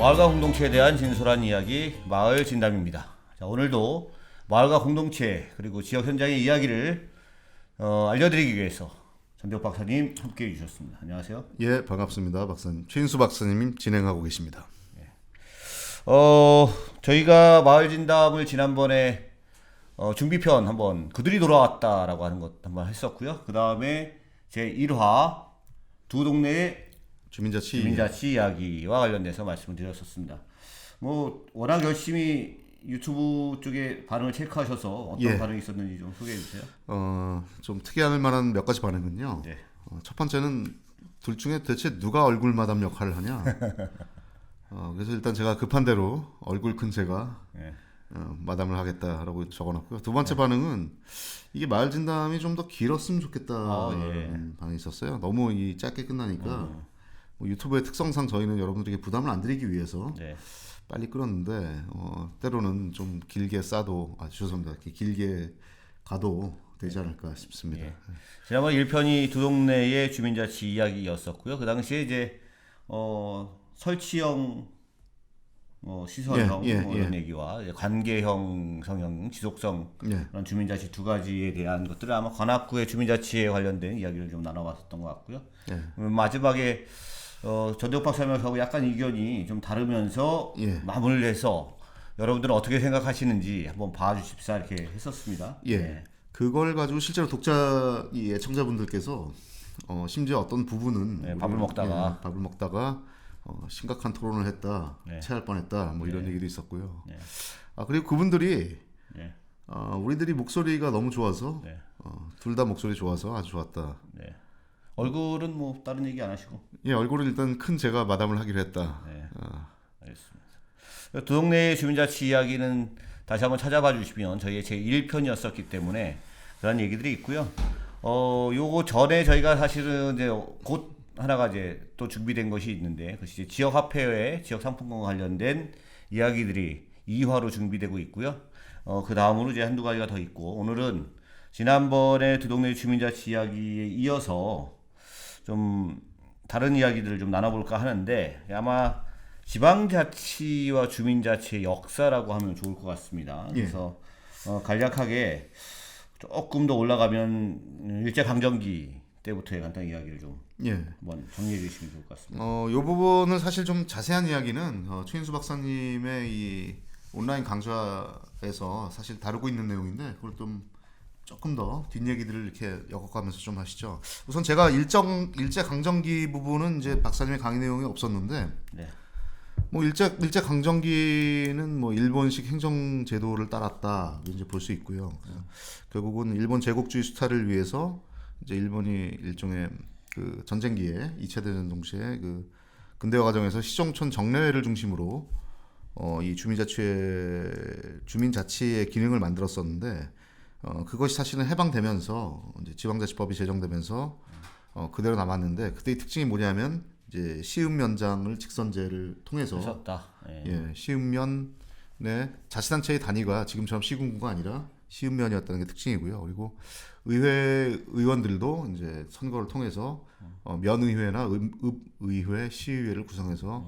마을과 공동체에 대한 진솔한 이야기 마을 진담입니다. 자, 오늘도 마을과 공동체 그리고 지역 현장의 이야기를 알려드리기 위해서 전대욱 박사님 함께해 주셨습니다. 안녕하세요. 예, 반갑습니다. 박사님. 최인수 박사님이 진행하고 계십니다. 저희가 마을 진담을 지난번에 중비편 한번 그들이 돌아왔다라고 하는 것 한번 했었고요. 그 다음에 제 1화 두 동네의 주민자치 이야기와 관련돼서 말씀을 드렸었습니다. 뭐 워낙 열심히 유튜브 쪽에 반응을 체크하셔서 어떤 반응이 있었는지 좀 소개해 주세요. 좀 특이할 만한 몇 가지 반응은요. 네. 첫 번째는 둘 중에 대체 누가 얼굴 마담 역할을 하냐. 그래서 일단 제가 급한 대로 얼굴 큰 제가 네. 마담을 하겠다라고 적어놨고요. 두 번째 반응은 이게 마을 진담이 좀 더 길었으면 좋겠다는 반응이 있었어요. 너무 짧게 끝나니까 뭐 유튜브의 특성상 저희는 여러분들에게 부담을 안 드리기 위해서 빨리 끌었는데 때로는 좀 길게 싸도 죄송합니다. 길게 가도 되지 않을까 싶습니다. 예. 지난번 1편이 두 동네의 주민자치 이야기였었고요. 그 당시에 이제 설치형 시설형 이런 얘기와 이제 관계형 성형 지속성 그런 주민자치 두 가지에 대한 것들을 아마 관악구의 주민자치에 관련된 이야기를 좀 나눠봤었던 것 같고요. 마지막에 전대욱 박사님하고 약간 의견이 좀 다르면서 마무리를 해서 여러분들은 어떻게 생각하시는지 한번 봐주십사 이렇게 했었습니다. 그걸 가지고 실제로 이 애청자분들께서 심지어 어떤 부분은 밥을 먹다가 심각한 토론을 했다, 체할 뻔했다, 뭐 이런 얘기도 있었고요. 그리고 그분들이 우리들이 목소리가 너무 좋아서 둘 다 목소리 좋아서 아주 좋았다. 얼굴은 뭐 다른 얘기 안 하시고. 얼굴은 일단 큰 제가 마담을 하기로 했다. 알겠습니다. 두 동네의 주민자치 이야기는 다시 한번 찾아봐 주시면 저희의 제 1편이었었기 때문에 그런 얘기들이 있고요. 요거 전에 저희가 사실은 이제 곧 하나가 이제 또 준비된 것이 있는데 그것이 이제 지역화폐회, 지역상품권과 관련된 이야기들이 2화로 준비되고 있고요. 그 다음으로 이제 한두 가지가 더 있고 오늘은 지난번에 두 동네 주민자치 이야기에 이어서 좀 다른 이야기들을 좀 나눠볼까 하는데 아마 지방자치와 주민자치의 역사라고 하면 좋을 것 같습니다. 그래서 간략하게 조금 더 올라가면 일제강점기 때부터의 간단한 이야기를 좀 한번 정리해 주시면 좋을 것 같습니다. 이 부분은 사실 좀 자세한 이야기는 최인수 박사님의 이 온라인 강좌에서 사실 다루고 있는 내용인데 그걸 좀 조금 더 뒷얘기들을 이렇게 엮어가면서 좀 하시죠. 우선 제가 일제 강점기 부분은 이제 박사님의 강의 내용이 없었는데 뭐 일제 강점기는 뭐 일본식 행정 제도를 따랐다 이제 볼 수 있고요. 결국은 일본 제국주의 수탈을 위해서 이제 일본이 일종의 그 전쟁기에 2차 대전 동시에 그 근대화 과정에서 시종촌 정례회를 중심으로 이 주민자치의 기능을 만들었었는데 그것이 사실은 해방되면서 이제 지방자치법이 제정되면서 그대로 남았는데 그때의 특징이 뭐냐면 이제 시읍면장을 직선제를 통해서 시읍면의 자치단체의 단위가 지금처럼 시군구가 아니라 시읍면이었다는 게 특징이고요. 그리고 의회 의원들도 이제 선거를 통해서 면의회나 읍의회, 시의회를 구성해서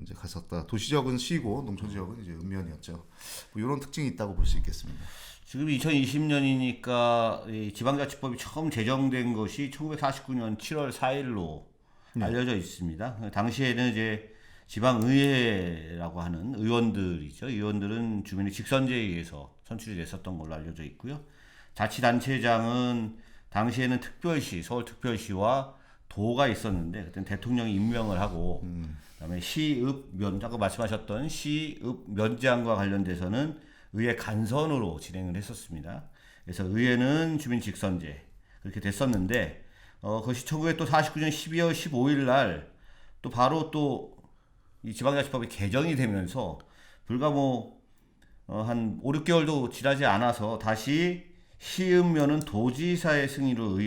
이제 갔었다. 도시지역은 시고 농촌 지역은 이제 읍면이었죠. 뭐 이런 특징이 있다고 볼 수 있겠습니다. 지금 2020년이니까 지방자치법이 처음 제정된 것이 1949년 7월 4일로 알려져 있습니다. 당시에는 이제 지방의회라고 하는 의원들이죠. 의원들은 주민의 직선제에 의해서 선출이 됐었던 걸로 알려져 있고요. 자치단체장은 당시에는 특별시, 서울특별시와 도가 있었는데 그때는 대통령이 임명을 하고 그다음에 시읍면, 아까 말씀하셨던 시읍면장과 관련돼서는 의회 간선으로 진행을 했었습니다. 그래서 의회는 주민 직선제 그렇게 됐었는데 그것이 1949년 12월 15일 날 또 바로 또 이 지방자치법이 개정이 되면서 불과 한 5, 6개월도 지나지 않아서 다시 시읍면은 도지사의 승인으로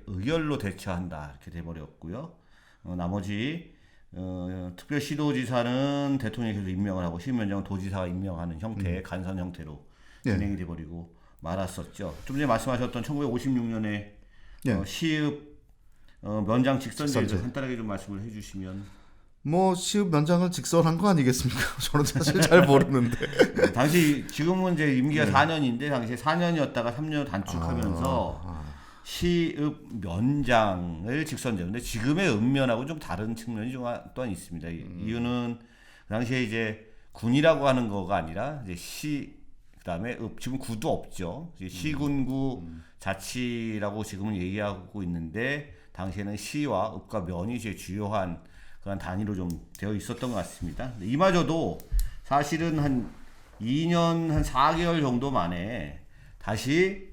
의결로 대처한다 이렇게 돼버렸고요. 나머지 특별시도지사는 대통령이 계속 임명을 하고 시민위원장은 도지사가 임명하는 형태의 간선 형태로 진행이 돼버리고 말았었죠. 좀 전에 말씀하셨던 1956년에 시읍 면장 직선제에 대해서 간단하게 좀 말씀을 해주시면. 뭐 시읍 면장을 직선한 거 아니겠습니까? 저는 사실 잘 모르는데. 당시 지금은 이제 임기가 4년인데 당시에 4년이었다가 3년 단축하면서 시읍 면장을 직선제로. 근데 지금의 읍면하고 좀 다른 측면이 좀 또한 있습니다. 이유는 그 당시에 이제 군이라고 하는 거가 아니라 이제 시 그다음에 읍 지금 구도 없죠. 이제 시군구 자치라고 지금은 얘기하고 있는데 당시에는 시와 읍과 면이 제일 주요한 그런 단위로 좀 되어 있었던 것 같습니다. 이마저도 사실은 한 2년 한 4개월 정도 만에 다시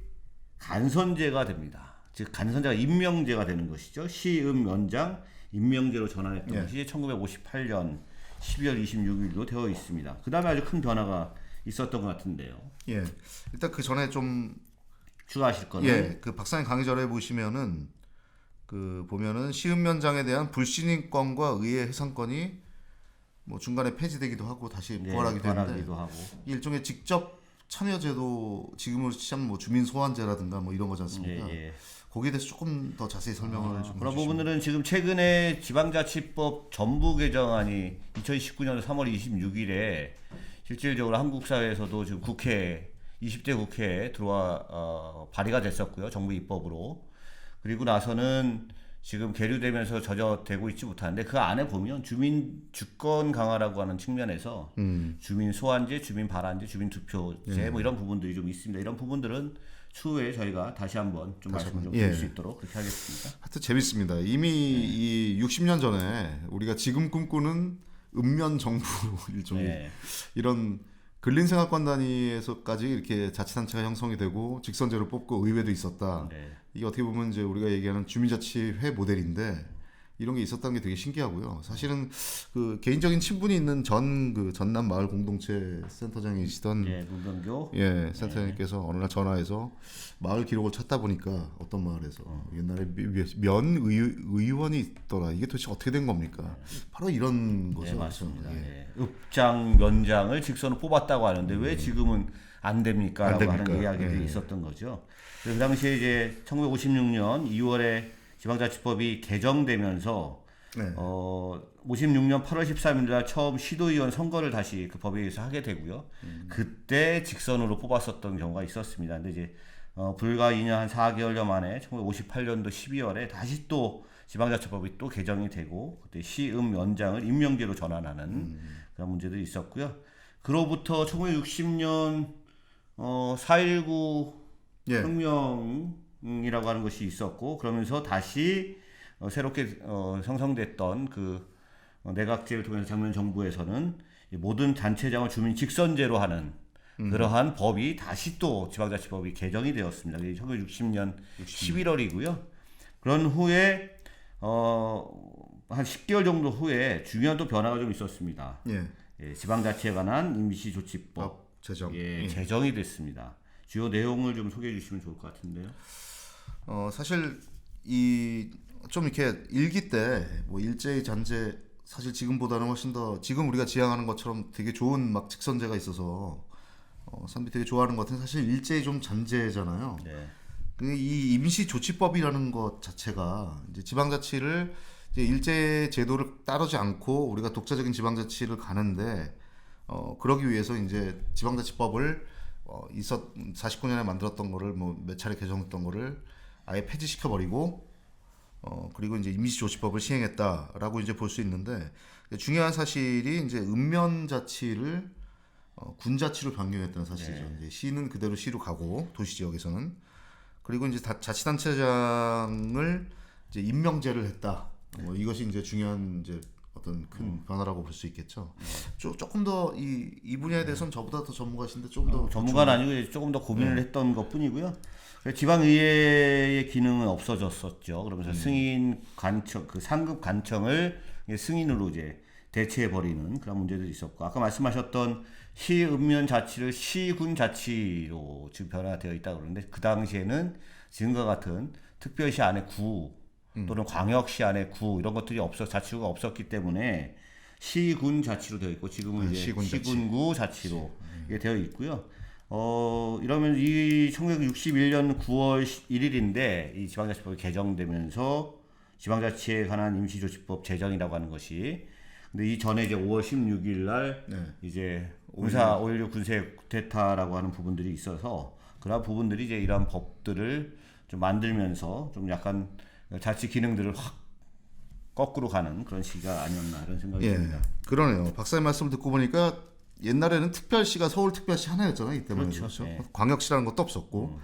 간선제가 됩니다. 즉 간선제가 임명제가 되는 것이죠. 시읍 면장 임명제로 전환했던 예. 것이 1958년 12월 26일로 되어 있습니다. 그 다음에 아주 큰 변화가 있었던 것 같은데요. 예. 일단 그 전에 좀 추가하실 거는 예, 그 박사님 강의절에 보시면은 그 보면은 시읍면장에 대한 불신임권과 의회 해상권이 뭐 중간에 폐지되기도 하고 다시 부활하게 되는데 부활하기도 하고. 일종의 직접 참여제도 지금으로 치자면 뭐 주민 소환제라든가 뭐 이런 거지 않습니까? 예. 거기에 대해서 조금 더 자세히 설명을 좀 그런 해주시면. 부분들은 지금 최근에 지방자치법 전부 개정안이 2019년 3월 26일에 실질적으로 한국 사회에서도 지금 국회 20대 국회에 들어와 발의가 됐었고요. 정부 입법으로. 그리고 나서는 지금 계류되면서 저저되고 있지 못하는데 그 안에 보면 주민 주권 강화라고 하는 측면에서 주민 소환제, 주민 발안제, 주민 투표제 뭐 이런 부분들이 좀 있습니다. 이런 부분들은 추후에 저희가 다시 한번 좀 말씀을 좀 드릴 수 있도록 그렇게 하겠습니다. 하여튼 재밌습니다. 이미 이 60년 전에 우리가 지금 꿈꾸는 읍면 정부로 일종의 이런 근린생활권 단위에서까지 이렇게 자치단체가 형성이 되고 직선제로 뽑고 의회도 있었다. 이게 어떻게 보면 이제 우리가 얘기하는 주민자치회 모델인데 이런 게 있었다는 게 되게 신기하고요. 사실은 그 개인적인 친분이 있는 그 전남 마을 공동체 센터장이시던 문병교 센터장님께서 어느 날 전화해서 마을 기록을 찾다 보니까 어떤 마을에서 옛날에 면 의원이 있더라. 이게 도대체 어떻게 된 겁니까? 바로 이런 거죠. 맞습니다. 읍장, 면장을 직선으로 뽑았다고 하는데 왜 지금은 안 됩니까? 라고 하는 이야기들이 있었던 거죠. 그 당시에 이제 1956년 2월에 지방자치법이 개정되면서 56년 8월 13일 날 처음 시도의원 선거를 다시 그 법에 의해서 하게 되고요. 그때 직선으로 뽑았었던 경우가 있었습니다. 근데 이제 불과 2년 한 4개월여 만에 1958년도 12월에 다시 또 지방자치법이 또 개정이 되고 그때 시읍 면장을 임명제로 전환하는 그런 문제들이 있었고요. 그로부터 1960년 4.19 혁명이라고 하는 것이 있었고 그러면서 다시 새롭게 형성됐던 그 내각제를 통해서 장면 정부에서는 모든 단체장을 주민 직선제로 하는 그러한 법이 다시 또 지방자치법이 개정이 되었습니다. 1960년 11월이고요. 그런 후에 한 10개월 정도 후에 중요한 또 변화가 좀 있었습니다. 지방자치에 관한 임시조치법 제정이 됐습니다. 주요 내용을 좀 소개해 주시면 좋을 것 같은데요. 사실 이 좀 이렇게 일기 때 뭐 일제히 잔재 사실 지금보다는 훨씬 더 지금 우리가 지향하는 것처럼 되게 좋은 막 직선제가 있어서 사람들이 되게 좋아하는 것 같은 사실 일제히 좀 잔재잖아요. 이 임시조치법이라는 것 자체가 이제 지방자치를 이제 일제 제도를 따르지 않고 우리가 독자적인 지방자치를 가는데 그러기 위해서 이제 지방자치법을 49년에 만들었던 거를 뭐 몇 차례 개정했던 거를 아예 폐지시켜 버리고 그리고 이제 임시조치법을 시행했다라고 이제 볼 수 있는데 중요한 사실이 이제 읍면자치를 군자치로 변경했다는 사실이죠. 이제 시는 그대로 시로 가고 도시 지역에서는 그리고 이제 자치단체장을 이제 임명제를 했다. 뭐 이것이 이제 중요한 이제 어떤 큰 변화라고 볼 수 있겠죠. 조금 더 이 분야에 대해서는 저보다 더 전문가신데 좀 더 전문가는 아니고 조금 더 고민을 했던 것뿐이고요. 지방의회의 기능은 없어졌었죠. 그러면서 승인 관청 그 상급 관청을 승인으로 이제 대체해 버리는 그런 문제들이 있었고 아까 말씀하셨던 시읍면 자치를 시군 자치로 지금 변화되어 있다고 그러는데 그 당시에는 지금과 같은 특별시 안에 구 또는 광역시 안에 구 이런 것들이 자치구가 없었기 때문에 시군 자치로 되어 있고 지금은 이제 시군구 자치로 이게 되어 있고요. 이러면 이 1961년 9월 1일인데 이 지방자치법이 개정되면서 지방자치에 관한 임시조치법 제정이라고 하는 것이 근데 이 전에 이제 5월 16일 날 네. 이제 5.16 군세 쿠데타라고 하는 부분들이 있어서 그런 부분들이 이제 이러한 법들을 좀 만들면서 좀 약간 자치 기능들을 확 거꾸로 가는 그런 시기가 아니었나 이런 생각이 듭니다. 그러네요. 박사님 말씀 듣고 보니까 옛날에는 특별시가 서울특별시 하나였잖아요. 이때만 해도. 그렇죠. 예. 광역시라는 것도 없었고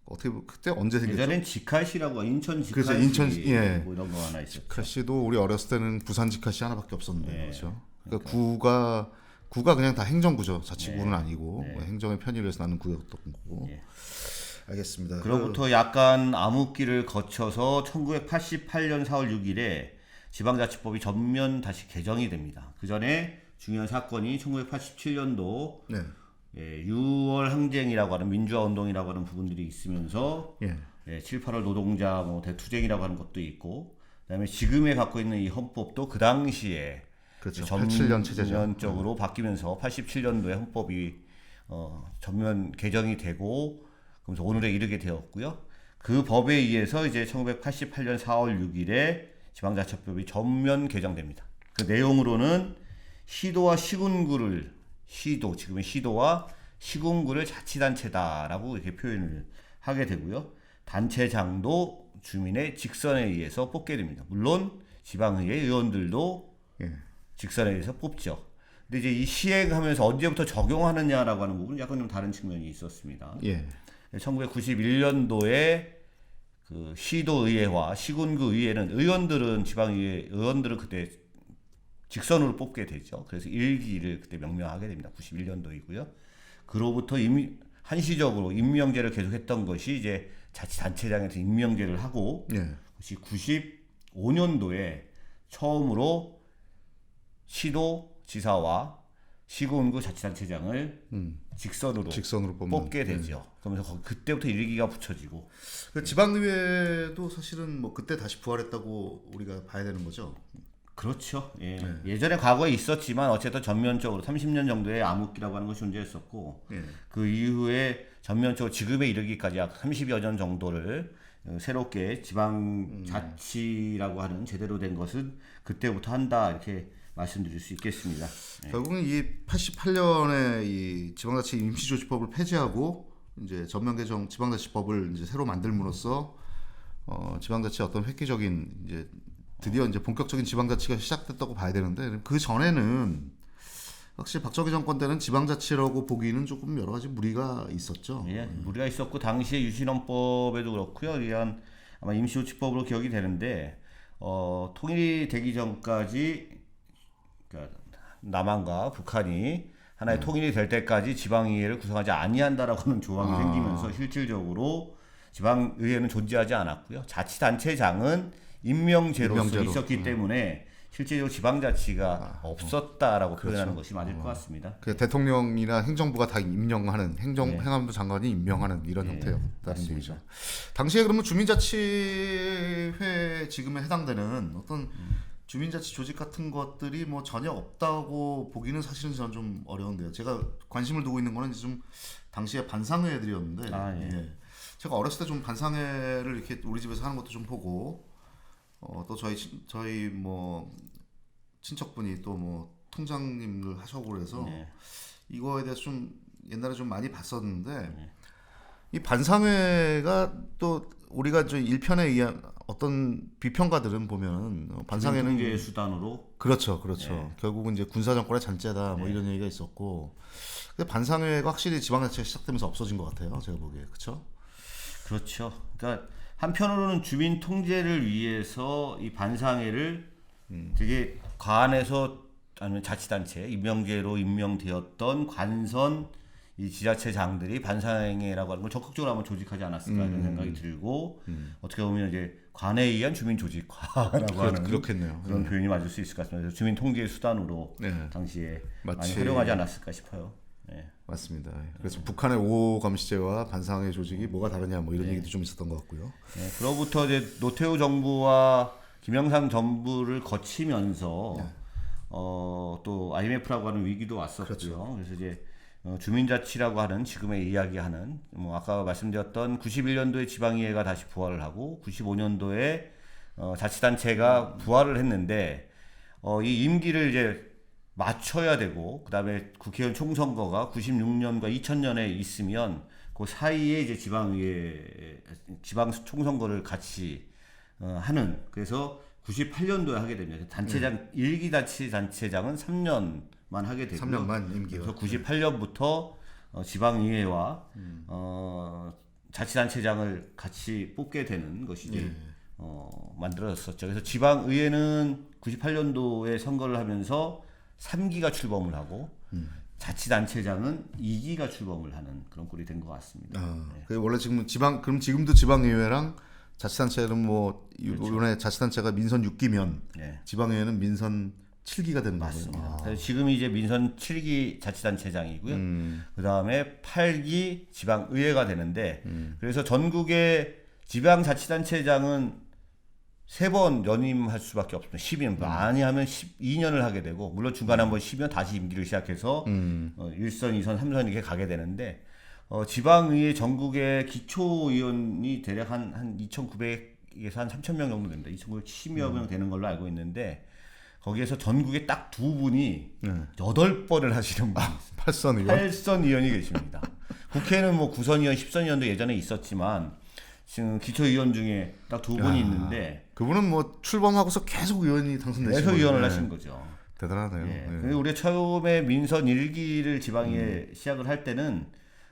어떻게 그때 언제 생겼죠? 예전엔 직할시라고 인천 직할시 그래서 인천 뭐 이런 거 하나 있었죠. 직할시도 우리 어렸을 때는 부산 직할시 하나밖에 없었는데 네. 그렇죠. 그러니까 구가 그냥 다 행정구죠. 자치구는 아니고 네. 뭐 행정의 편의를 나는 구였던 거고. 예. 알겠습니다. 그로부터 약간 암흑기를 거쳐서 1988년 4월 6일에 지방자치법이 전면 다시 개정이 됩니다. 그 전에 중요한 사건이 1987년도 네. 6월 항쟁이라고 하는 민주화 운동이라고 하는 부분들이 있으면서 예. 7, 8월 노동자 뭐 대투쟁이라고 하는 것도 있고 그다음에 지금에 갖고 있는 이 헌법도 그 당시에 그렇죠. 87년 체제죠. 전면적으로 바뀌면서 87년도에 헌법이 전면 개정이 되고 그러면서 오늘에 이르게 되었고요. 그 법에 의해서 이제 1988년 4월 6일에 지방자치법이 전면 개정됩니다. 그 내용으로는 시도와 시군구를 지금의 시도와 시군구를 자치단체다라고 이렇게 표현을 하게 되고요. 단체장도 주민의 직선에 의해서 뽑게 됩니다. 물론 지방의회 의원들도 직선에 의해서 뽑죠. 근데 이제 이 시행하면서 언제부터 적용하느냐라고 하는 부분은 약간 좀 다른 측면이 있었습니다. 1991년도에 그 시도의회와 시군구 의회는 의원들은 그때 직선으로 뽑게 되죠. 그래서 1기를 그때 명명하게 됩니다. 91년도이고요. 그로부터 한시적으로 임명제를 계속했던 것이 이제 자치단체장에서 임명제를 하고 그것이 95년도에 처음으로 시도지사와 시군구 자치단체장을 직선으로 뽑게 되죠. 그러면서 그때부터 1기가 붙여지고 그 지방의회도 사실은 뭐 그때 다시 부활했다고 우리가 봐야 되는 거죠. 그렇죠. 예. 예전에 과거에 있었지만 어쨌든 전면적으로 30년 정도의 암흑기라고 하는 것이 존재했었고 그 이후에 전면적으로 지금에 이르기까지 약 30여 년 정도를 새롭게 지방자치라고 하는 제대로 된 것은 그때부터 한다 이렇게 말씀드릴 수 있겠습니다. 결국은 이 88년에 이 지방자치 임시조직법을 폐지하고 이제 전면 개정 지방자치법을 이제 새로 만들므로써 지방자치 어떤 획기적인 이제 드디어 이제 본격적인 지방자치가 시작됐다고 봐야 되는데 그 전에는 확실히 박정희 정권 때는 지방자치라고 보기는 조금 여러 가지 무리가 있었죠. 예, 무리가 있었고 당시에 유신헌법에도 그렇고요. 이한 아마 임시조치법으로 기억이 되는데 통일이 되기 전까지 그러니까 남한과 북한이 하나의 통일이 될 때까지 지방의회를 구성하지 아니한다라고 하는 조항이 생기면서 실질적으로 지방의회는 존재하지 않았고요. 자치단체장은 임명제로서 있었기 때문에 실제로 지방자치가 없었다라고 표현하는 것이 맞을 것 같습니다. 그 대통령이나 행정부가 다 임명하는 행안부 장관이 임명하는 이런 형태였다는 얘기죠. 당시에 그러면 주민자치회 지금에 해당되는 어떤 주민자치 조직 같은 것들이 뭐 전혀 없다고 보기는 사실은 저는 좀 어려운데요. 제가 관심을 두고 있는 거는 좀 당시에 반상회들이었는데 제가 어렸을 때 좀 반상회를 이렇게 우리 집에서 하는 것도 좀 보고 또 저희 뭐 친척분이 또 뭐 통장님을 하셔고 그래서 이거에 대해서 좀 옛날에 좀 많이 봤었는데 이 반상회가 또 우리가 저 일편에 의한 어떤 비평가들은 보면 반상회는 통제 수단으로 그렇죠. 결국은 이제 군사 정권의 잔재다 뭐 이런 얘기가 있었고 근데 반상회가 확실히 지방자치가 시작되면서 없어진 것 같아요. 제가 보기에 그렇죠. 그러니까 한편으로는 주민 통제를 위해서 이 반상회를 되게 관에서 아니면 자치단체 임명제로 임명되었던 관선 이 지자체장들이 반상회라고 하는 걸 적극적으로 한번 조직하지 않았을까 이런 생각이 들고 어떻게 보면 이제 관에 의한 주민 조직화라고 하는 그렇겠네요. 그런 표현이 맞을 수 있을 것 같습니다. 주민 통제 수단으로 당시에 많이 활용하지 않았을까 싶어요. 맞습니다. 그래서 북한의 5.55 감시제와 반상회 조직이 뭐가 다르냐 뭐 이런 얘기도 좀 있었던 것 같고요. 그로부터 이제 노태우 정부와 김영삼 정부를 거치면서 또 IMF라고 하는 위기도 왔었고요. 그래서 이제 주민자치라고 하는 지금의 이야기하는 뭐 아까 말씀드렸던 91년도에 지방의회가 다시 부활을 하고 95년도에 자치단체가 부활을 했는데 이 임기를 이제 맞춰야 되고 그다음에 국회의원 총선거가 96년과 2000년에 있으면 그 사이에 이제 지방 총선거를 같이 하는 그래서 98년도에 하게 됩니다. 단체장 일기 자치단체장은 3년만 하게 되고요. 3년만 임기가. 그래서 98년부터 지방의회와 자치단체장을 같이 뽑게 되는 것이 이제 만들어졌었죠. 그래서 지방의회는 98년도에 선거를 하면서 3기가 출범을 하고 자치단체장은 2기가 출범을 하는 그런 꼴이 된 것 같습니다. 그 원래 그럼 지금도 지방의회랑 자치단체는 뭐 이번에 자치단체가 민선 6기면 네. 지방의회는 민선 7기가 되는 맞습니다. 거예요. 그래서 지금이 이제 민선 7기 자치단체장이고요. 그 다음에 8기 지방의회가 되는데 그래서 전국의 지방자치단체장은 3번 연임할 수밖에 없습니다. 12년 많이 하면 12년을 하게 되고 물론 중간에 한번 쉬면 다시 임기를 시작해서 1선, 2선, 3선 이렇게 가게 되는데 지방의회 전국의 기초의원이 대략 한 2,900에서 한 3,000명 정도 됩니다. 2,970여 명 되는 걸로 알고 있는데 거기에서 전국에 딱 2분이 8번을 하시는 분이 있어요. 8선 의원. 8선 의원이 계십니다. 국회는 뭐 9선 의원, 10선 의원도 예전에 있었지만 지금 기초의원 중에 딱 2분이 있는데 그분은 뭐 출범하고서 계속 의원이 당선되신 계속 거예요. 의원을 하신 거죠. 대단하네요. 예. 예. 근데 우리가 처음에 민선 1기를 지방에 시작을 할 때는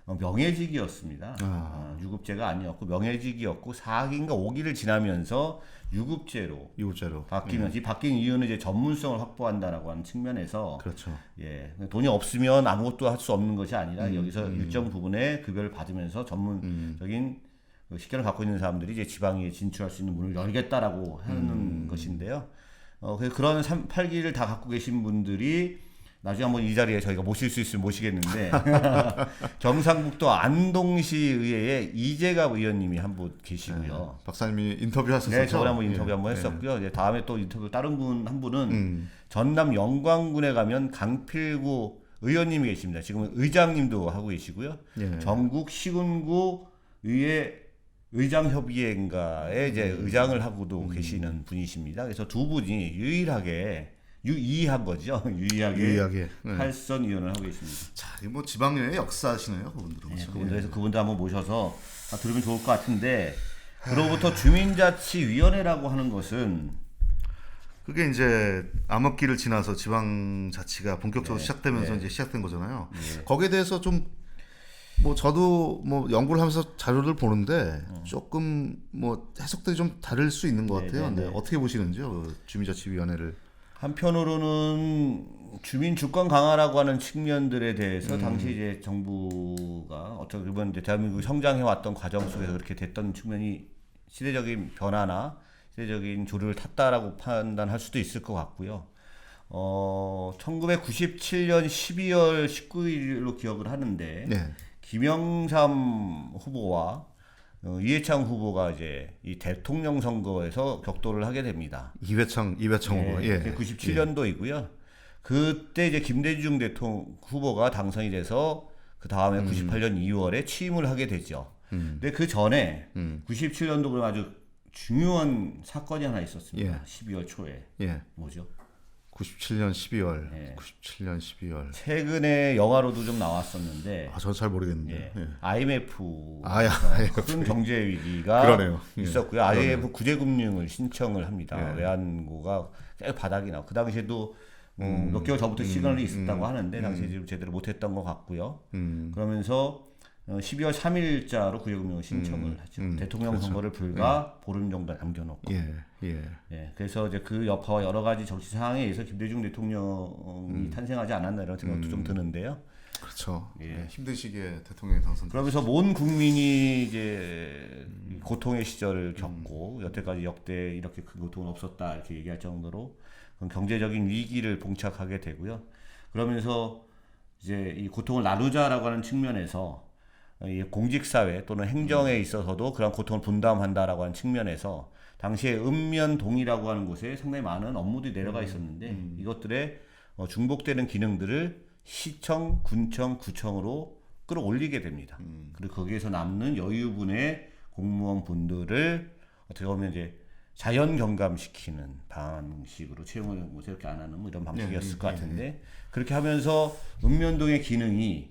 명예직이었습니다. 유급제가 아니었고 명예직이었고 4기인가 5기를 지나면서 유급제로 유급제로 바뀌면서 이 바뀐 이유는 이제 전문성을 확보한다라고 하는 측면에서 그렇죠. 예, 돈이 없으면 아무것도 할 수 없는 것이 아니라 여기서 일정 부분의 급여를 받으면서 전문적인 식견을 갖고 있는 사람들이 이제 지방에 진출할 수 있는 문을 열겠다라고 하는 것인데요. 그래서 그런 8기를 다 갖고 계신 분들이 나중에 한번 이 자리에 저희가 모실 수 있으면 모시겠는데 경상북도 안동시 의회에 이재갑 의원님이 한 분 계시고요. 박사님이 인터뷰하셨었죠. 네, 저번에 한번 인터뷰 예. 한번 했었고요. 이제 다음에 또 인터뷰 다른 한 분은 전남 영광군에 가면 강필구 의원님이 계십니다. 지금은 의장님도 하고 계시고요. 예. 전국 시군구 의회 의장협의회인가에 이제 의장을 하고도 계시는 분이십니다. 그래서 두 분이 유의한 거죠. 유의하게 8선 의원을 하고 계십니다. 자, 이 뭐 지방의회 역사시네요, 그분들은. 네, 그렇죠? 그분들에서 그분들 한번 모셔서 다 들으면 좋을 것 같은데 그로부터 주민자치위원회라고 하는 것은 그게 이제 암흑기를 지나서 지방자치가 본격적으로 시작되면서 이제 시작된 거잖아요. 거기에 대해서 좀 뭐 저도 뭐 연구를 하면서 자료를 보는데 조금 뭐 해석들이 좀 다를 수 있는 것 같아요. 네, 어떻게 보시는지요, 그 주민자치위원회를? 한편으로는 주민 주권 강화라고 하는 측면들에 대해서 당시 이제 정부가 어떻게 보면 이제 대한민국이 성장해 왔던 과정 속에서 그렇게 됐던 측면이 시대적인 변화나 시대적인 조류를 탔다라고 판단할 수도 있을 것 같고요. 1997년 12월 19일로 기억을 하는데 네. 김영삼 후보와 이해창 후보가 이제 이 대통령 선거에서 격돌을 하게 됩니다. 이회창 후보. 예. 97년도이고요. 그때 이제 김대중 대통령 후보가 당선이 돼서 그 다음에 98년 2월에 취임을 하게 되죠. 근데 그 전에 97년도 그럼 아주 중요한 사건이 하나 있었습니다. 12월 초에. 뭐죠? 97년 12월. 97년 12월. 최근에 영화로도 좀 나왔었는데. 저는 잘 모르겠는데. IMF 큰 경제 위기가 그러네요. 있었고요. IMF 구제금융을 신청을 합니다. 외환고가 꽤 바닥이 나고 그 당시에도 몇 개월 전부터 시간이 있었다고 하는데 당시에 좀 제대로 못했던 것 같고요. 그러면서 12월 3일자로 구제금융을 신청을 하죠. 대통령 선거를 불과 보름 정도 남겨놓고. 그래서 이제 그 여파와 여러 가지 정치 상황에 의해서 김대중 대통령이 탄생하지 않았나 이런 생각도 좀 드는데요. 그렇죠. 힘든 시기에 대통령이 당선. 그러면서 온 국민이 이제 고통의 시절을 겪고 여태까지 역대 이렇게 큰 고통은 없었다 이렇게 얘기할 정도로 경제적인 위기를 봉착하게 되고요. 그러면서 이제 이 고통을 나누자라고 하는 측면에서 이 공직사회 또는 행정에 있어서도 그런 고통을 분담한다라고 하는 측면에서 당시에 읍면동이라고 하는 곳에 상당히 많은 업무들이 내려가 있었는데 이것들의 중복되는 기능들을 시청, 군청, 구청으로 끌어올리게 됩니다. 그리고 거기에서 남는 여유분의 공무원 분들을 어떻게 보면 이제 자연 경감시키는 방식으로 채용을 뭐 이렇게 안 하는 뭐 이런 방식이었을 것 같은데 그렇게 하면서 읍면동의 기능이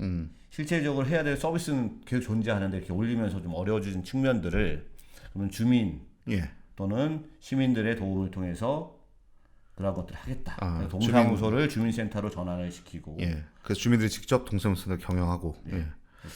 실제적으로 해야 될 서비스는 계속 존재하는데 이렇게 올리면서 좀 어려워지는 측면들을 그러면 주민 예. 또는 시민들의 도움을 통해서 그런 것들을 하겠다. 아, 그래서 동사무소를 주민센터로 전환을 시키고 예. 그래서 주민들이 직접 동사무소를 경영하고. 예.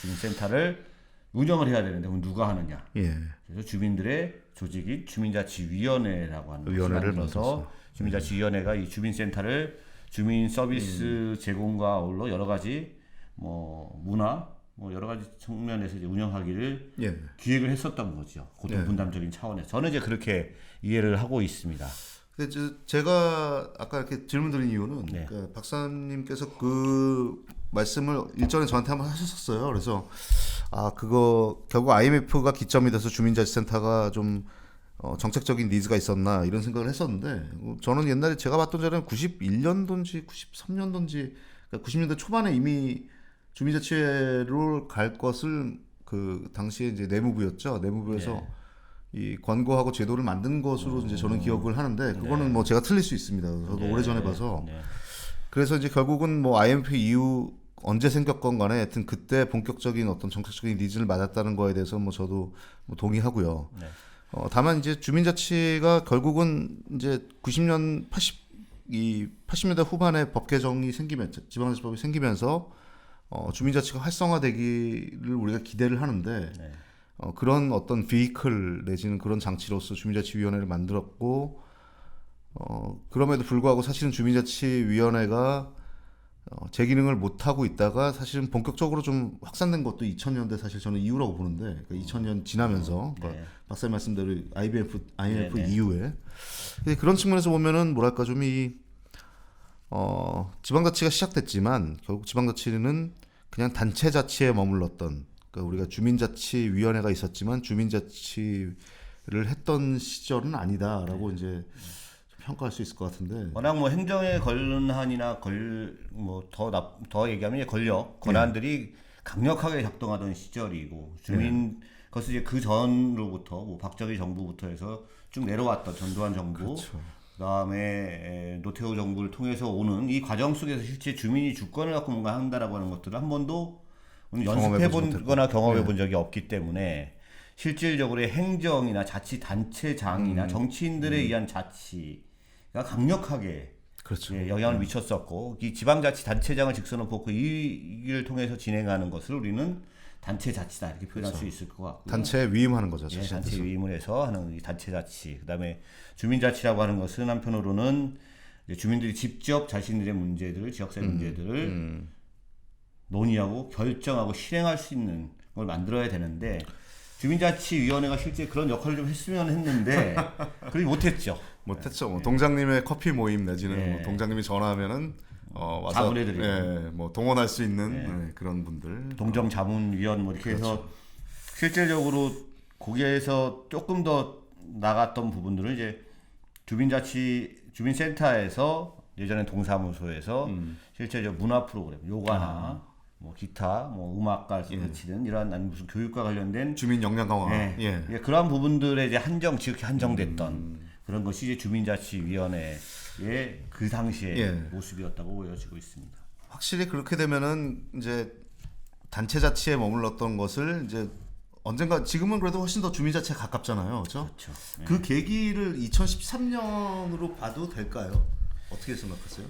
주민센터를 운영을 해야 되는데 그럼 누가 하느냐? 예. 그래서 주민들의 조직인 주민자치위원회라고 하는 것을 위원회를 만들어서 만들었어. 주민자치위원회가 이 주민센터를 주민 서비스 제공과 아울러 여러 가지 뭐 문화 뭐 여러 가지 측면에서 이제 운영하기를 예. 기획을 했었던 거죠. 고통 분담적인 차원에서 저는 이제 그렇게 이해를 하고 있습니다. 근데 제가 아까 이렇게 질문 드린 이유는 네. 그러니까 박사님께서 그 말씀을 일전에 저한테 한번 하셨었어요. 그래서 그거 결국 IMF가 기점이 돼서 주민자치센터가 좀 정책적인 니즈가 있었나 이런 생각을 했었는데 저는 옛날에 제가 봤던 자료는 91년도인지 93년도인지 그러니까 90년대 초반에 이미 주민자치회로 갈 것을 그 당시에 이제 내무부였죠. 내무부에서 이 권고하고 제도를 만든 것으로 이제 저는 기억을 하는데 그거는 뭐 제가 틀릴 수 있습니다. 저도 오래전에 봐서. 그래서 이제 결국은 뭐 IMF 이후 언제 생겼건 간에 하여튼 그때 본격적인 어떤 정책적인 니즈를 맞았다는 거에 대해서 뭐 저도 뭐 동의하고요. 다만 이제 주민자치가 결국은 이제 80년대 후반에 법 개정이 생기면서 지방자치법이 생기면서 주민자치가 활성화되기를 우리가 기대를 하는데 그런 어떤 비이클 내지는 그런 장치로서 주민자치위원회를 만들었고 그럼에도 불구하고 사실은 주민자치위원회가 제 기능을 못 하고 있다가 사실은 본격적으로 좀 확산된 것도 2000년대 사실 저는 이후라고 보는데 그러니까 2000년 지나면서 그러니까 박사님 말씀대로 IMF 이후에 근데 그런 측면에서 보면은 뭐랄까 좀 지방자치가 시작됐지만 결국 지방자치는 그냥 단체자치에 머물렀던 그러니까 우리가 주민자치위원회가 있었지만 주민자치를 했던 시절은 아니다라고 이제 평가할 수 있을 것 같은데. 워낙 뭐 행정의 권한이나 더 얘기하면 권력, 권한들이 강력하게 작동하던 시절이고 그것을 이제 그 전로부터 뭐 박정희 정부부터 해서 쭉 내려왔던 전두환 정부, 그렇죠. 그다음에 노태우 정부를 통해서 오는 이 과정 속에서 실제 주민이 주권을 갖고 뭔가 한다라고 하는 것들을 한 번도 연습해본거나 경험해본 적이 없기 때문에 실질적으로의 행정이나 자치단체장이나 정치인들에 의한 자치가 강력하게 그렇죠. 영향을 미쳤었고 이 지방자치단체장을 직선으로 뽑고 이를 통해서 진행하는 것을 우리는 단체자치다 이렇게 표현할 수 있을 것 같고요. 단체에 위임하는 거죠. 단체 위임을 해서 하는 이 단체자치. 그다음에 주민자치라고 하는 것은 한편으로는 이제 주민들이 직접 자신들의 문제들을 지역사회 문제들을 논의하고 결정하고 실행할 수 있는 걸 만들어야 되는데 주민자치위원회가 실제 그런 역할을 좀 했으면 했는데 그러지 못했죠. 못했죠. 뭐 동장님의 커피 모임 내지는 뭐 동장님이 전화하면은 와서 자문해드리고 뭐 동원할 수 있는 그런 분들 동정자문위원 뭐 이렇게 해서 실질적으로 거기에서 조금 더 나갔던 부분들은 이제 주민센터에서 예전에 동사무소에서 실제 문화 프로그램 요가나 뭐 기타 뭐 음악과 가르치는 이러한 아니 무슨 교육과 관련된 주민 역량 강화 그러한 부분들에 이제 지극히 한정됐던 그런 것이 이제 주민자치위원회의 그 당시의 모습이었다고 보여지고 있습니다. 확실히 그렇게 되면은 이제 단체 자치에 머물렀던 것을 이제 언젠가 지금은 그래도 훨씬 더 주민자치에 가깝잖아요, 그렇죠? 그렇죠. 그 계기를 2013년으로 봐도 될까요? 어떻게 생각하세요?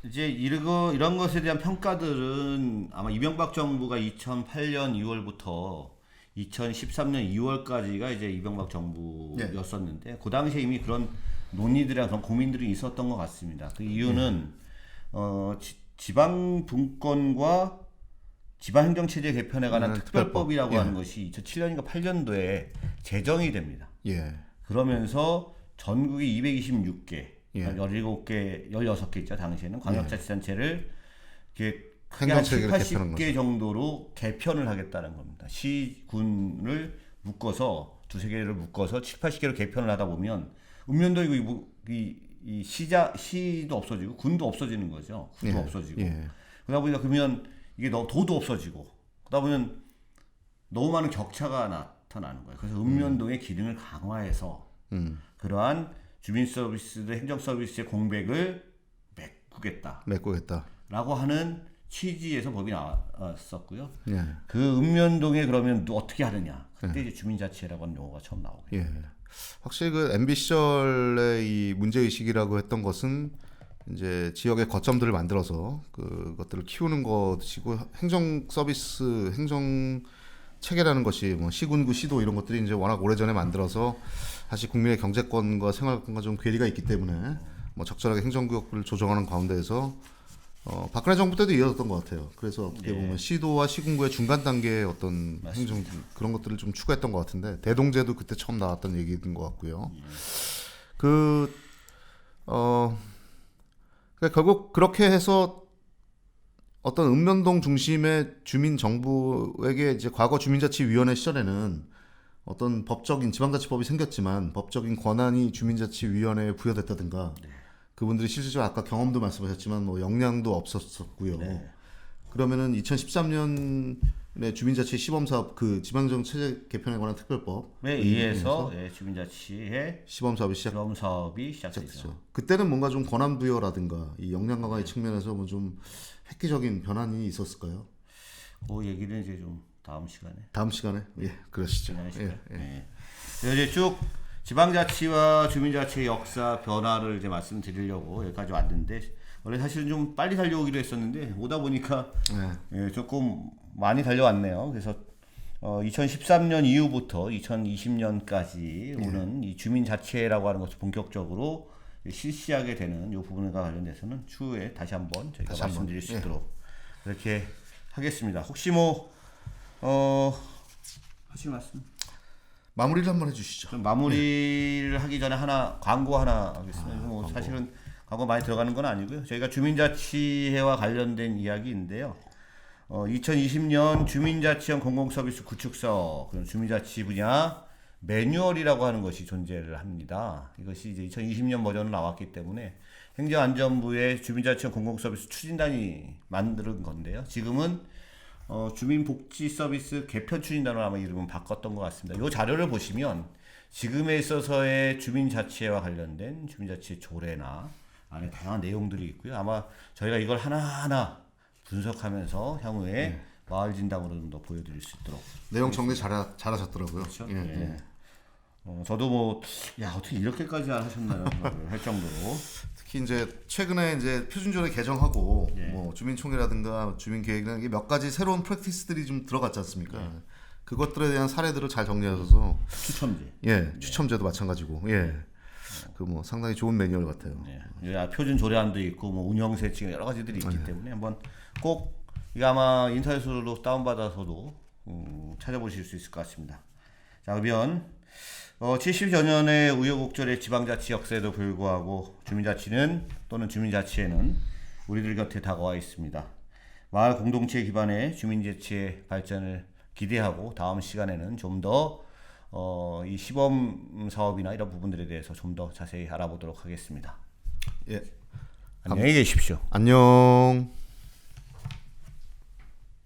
이제 이런 것에 대한 평가들은 아마 이명박 정부가 2008년 2월부터 2013년 2월까지가 이제 이명박 정부였었는데 그 당시에 이미 그런 논의들이랑 그런 고민들이 있었던 것 같습니다. 그 이유는 지방 분권과 지방행정체제 개편에 관한 특별법이라고 하는 것이 2007년인가 8년도에 제정이 됩니다. 그러면서 전국이 226개, 17개, 16개 있죠. 당시에는 광역자치단체를 이렇게 크게 한 7, 80개 정도로 개편을 하겠다는 겁니다. 시군을 묶어서 두세 개를 묶어서 7, 80개로 개편을 하다 보면 읍면동이고 이 시도 없어지고 군도 없어지는 거죠. 구도 없어지고. 그러다 보니까 그러면 이게 도도 없어지고. 그러다 보면 너무 많은 격차가 나타나는 거예요. 그래서 읍면동의 기능을 강화해서 그러한 주민 서비스들 행정 서비스의 공백을 메꾸겠다. 메꾸겠다. 라고 하는 취지에서 법이 나왔었고요. 예. 그 읍면동에 그러면 어떻게 하느냐. 그때 이제 주민자치라고 하는 용어가 처음 나오고. 예. 확실히 그 MB 시절의 이 문제 의식이라고 했던 것은 이제 지역의 거점들을 만들어서 그것들을 키우는 것이고 행정 서비스, 행정 체계라는 것이 뭐 시군구, 시도 이런 것들이 이제 워낙 오래전에 만들어서 사실 국민의 경제권과 생활권과 좀 괴리가 있기 때문에 뭐 적절하게 행정구역을 조정하는 가운데에서 박근혜 정부 때도 이어졌던 것 같아요. 그래서 어떻게 보면 시도와 시군구의 중간 단계의 어떤 행정 그런 것들을 좀 추구했던 것 같은데 대동제도 그때 처음 나왔던 얘기인 것 같고요. 그러니까 결국 그렇게 해서 어떤 읍면동 중심의 주민 정부에게 이제 과거 주민자치위원회 시절에는 어떤 법적인 지방자치법이 생겼지만 법적인 권한이 주민자치위원회에 부여됐다든가 그분들이 실질적으로 아까 경험도 말씀하셨지만 뭐 역량도 없었었고요. 그러면은 2013년에 주민자치 시범사업 그 지방정 체제 개편에 관한 특별법에 의해서 주민자치의 시범사업이 시작됐죠. 그때는 뭔가 좀 권한 부여라든가 이 역량 강화의 측면에서 뭐 좀 획기적인 변환이 있었을까요? 그 얘기는 이제 좀 다음 시간에 예 그러시죠. 그래서 이제 쭉 지방자치와 주민자치의 역사 변화를 이제 말씀드리려고 여기까지 왔는데 원래 사실은 좀 빨리 달려오기로 했었는데 오다 보니까 조금 많이 달려왔네요. 그래서 2013년 이후부터 2020년까지 오는 이 주민자치라고 하는 것을 본격적으로 실시하게 되는 이 부분과 관련돼서는 추후에 다시 한번 저희가 말씀드릴 수 있도록 그렇게 하겠습니다. 혹시 뭐 하실 말씀? 마무리를 한번 해주시죠. 마무리를 하기 전에 광고 하나 하겠습니다. 뭐 광고. 사실은 광고 많이 들어가는 건 아니고요. 저희가 주민자치회와 관련된 이야기인데요. 2020년 주민자치형 공공서비스 구축서 그런 주민자치 분야 매뉴얼이라고 하는 것이 존재를 합니다. 이것이 이제 2020년 버전으로 나왔기 때문에 행정안전부의 주민자치형 공공서비스 추진단이 만든 건데요. 지금은 주민복지서비스 개편 추진단으로 아마 이름은 바꿨던 것 같습니다. 이 자료를 보시면 지금에 있어서의 주민자치와 관련된 주민자치 조례나 안에 다양한 내용들이 있고요. 아마 저희가 이걸 하나하나 분석하면서 향후에 마을 진담으로 좀 더 보여드릴 수 있도록 내용 정리 잘하셨더라고요. 그렇죠? 저도 뭐 어떻게 이렇게까지 하셨나요? 할 정도로 특히 이제 최근에 이제 표준조례 개정하고 뭐 주민총회라든가 주민계획이라는 게 몇 가지 새로운 프랙티스들이 좀 들어갔지 않습니까? 그것들에 대한 사례들을 잘 정리하셔서 추첨제, 추첨제도 마찬가지고 그 뭐 상당히 좋은 매뉴얼 같아요. 표준 조례안도 있고 뭐 운영세칙 여러 가지들이 있기 때문에 한번 꼭 이거 아마 인터넷으로 다운받아서도 찾아보실 수 있을 것 같습니다. 자, 그러면 70여 년의 우여곡절의 지방자치 역사에도 불구하고 주민자치는 또는 주민자치에는 우리들 곁에 다가와 있습니다. 마을 공동체 기반의 주민자치의 발전을 기대하고 다음 시간에는 좀 더 이 시범 사업이나 이런 부분들에 대해서 좀 더 자세히 알아보도록 하겠습니다. 안녕히 계십시오. 안녕.